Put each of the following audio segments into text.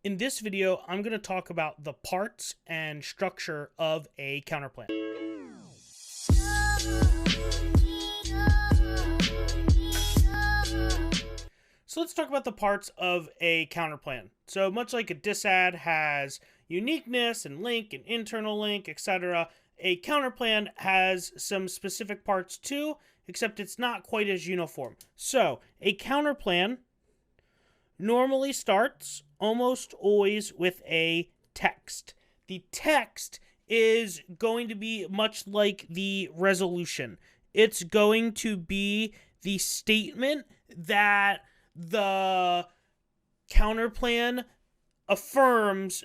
In this video, I'm going to talk about the parts and structure of a counterplan. So let's talk about the parts of a counterplan. So much like a disad has uniqueness and link and internal link, etc., a counterplan has some specific parts too, except it's not quite as uniform. So a counterplan normally starts almost always with a text. The text is going to be much like the resolution. It's going to be the statement that the counterplan affirms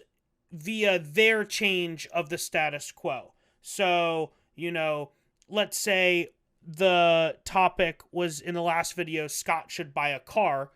via their change of the status quo. So, let's say the topic was in the last video, Scott should buy a car.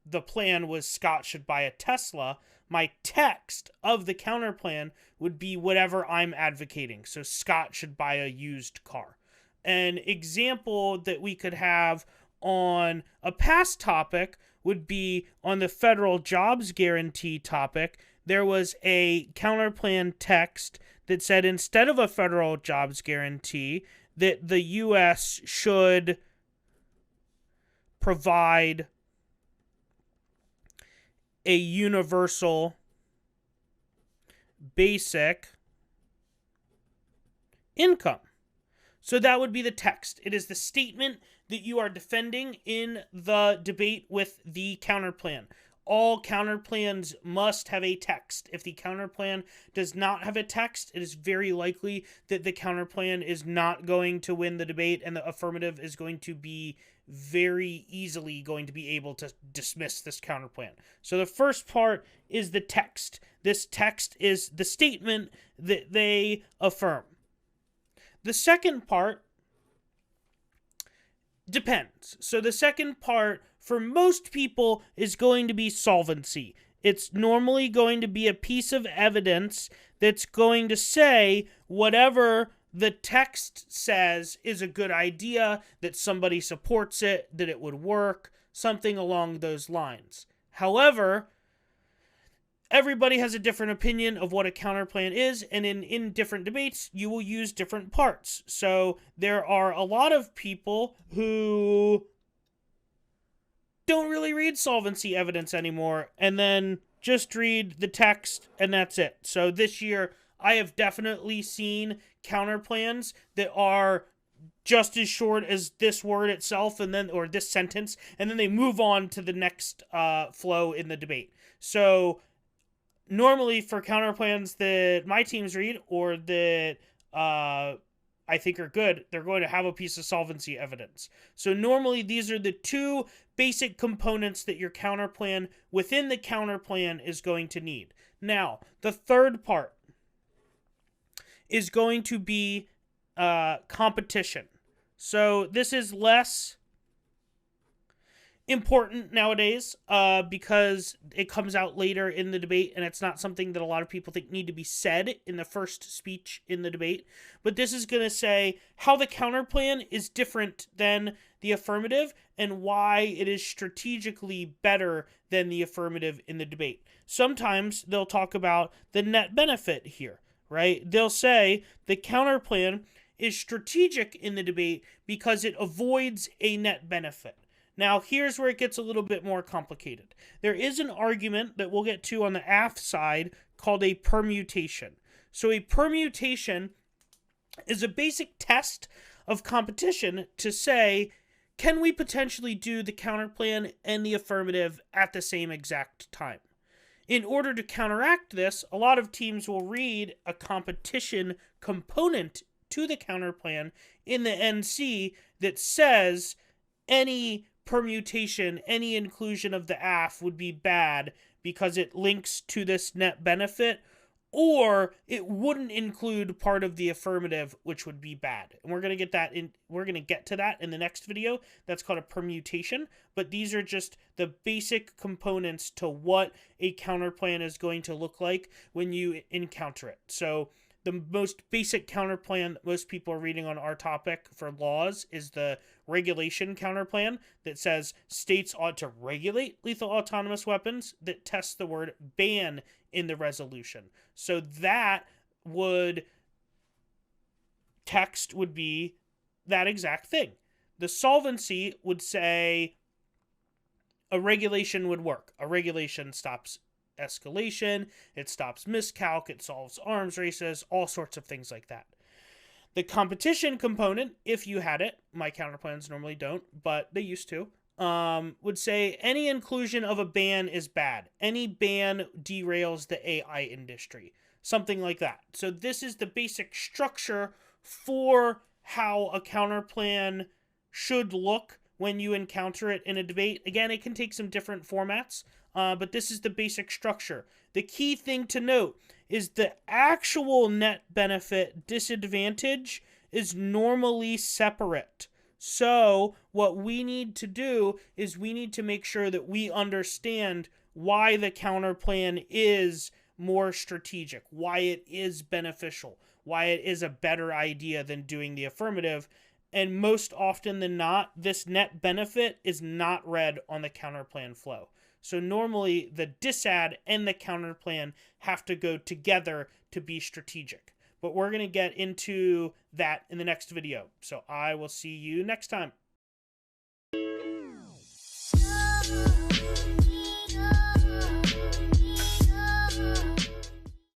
The plan was Scott should buy a Tesla. My text of the counterplan would be whatever I'm advocating. So Scott should buy a used car. An example that we could have on a past topic would be on the federal jobs guarantee topic. There was a counterplan text that said instead of a federal jobs guarantee, that the U.S. should provide a universal basic income. So that would be the text. It is the statement that you are defending in the debate with the counterplan. All counterplans must have a text. If the counterplan does not have a text, it is very likely that the counterplan is not going to win the debate, and the affirmative is going to be very easily going to be able to dismiss this counterplan. So the first part is the text. This text is the statement that they affirm. The second part depends. So the second part for most people is going to be solvency. It's normally going to be a piece of evidence that's going to say whatever the text says is a good idea, that somebody supports it, that it would work, something along those lines. However, everybody has a different opinion of what a counterplan is, and in different debates, you will use different parts. So there are a lot of people who don't really read solvency evidence anymore, and then just read the text, and that's it. So this year, I have definitely seen counterplans that are just as short as this word itself, or this sentence, and then they move on to the next flow in the debate. So normally for counterplans that my teams read or that I think are good, they're going to have a piece of solvency evidence. So normally these are the two basic components that your counterplan within the counterplan is going to need. Now, the third part is going to be competition. So this is less important nowadays because it comes out later in the debate, and it's not something that a lot of people think need to be said in the first speech in the debate. But this is going to say how the counterplan is different than the affirmative and why it is strategically better than the affirmative in the debate. Sometimes they'll talk about the net benefit here, right? They'll say the counterplan is strategic in the debate because it avoids a net benefit. Now, here's where it gets a little bit more complicated. There is an argument that we'll get to on the AF side called a permutation. So a permutation is a basic test of competition to say, can we potentially do the counterplan and the affirmative at the same exact time? In order to counteract this, a lot of teams will read a competition component to the counterplan in the NC that says any permutation, any inclusion of the AF would be bad because it links to this net benefit, or it wouldn't include part of the affirmative, which would be bad. And we're going to get to that in the next video. That's called a permutation, but these are just the basic components to what a counterplan is going to look like when you encounter it. So the most basic counterplan that most people are reading on our topic for laws is the regulation counterplan that says states ought to regulate lethal autonomous weapons, that tests the word ban in the resolution. So that would, text would be that exact thing. The solvency would say a regulation would work. A regulation stops escalation, it stops miscalc, it solves arms races, all sorts of things like that. The competition component, if you had it, my counterplans normally don't, but they used to, would say any inclusion of a ban is bad. Any ban derails the AI industry. Something like that. So this is the basic structure for how a counterplan should look when you encounter it in a debate. Again, it can take some different formats, but this is the basic structure. The key thing to note is the actual net benefit disadvantage is normally separate. So what we need to do is we need to make sure that we understand why the counterplan is more strategic, why it is beneficial, why it is a better idea than doing the affirmative. And most often than not, this net benefit is not read on the counterplan flow. So normally the disad and the counterplan have to go together to be strategic. But we're going to get into that in the next video. So I will see you next time.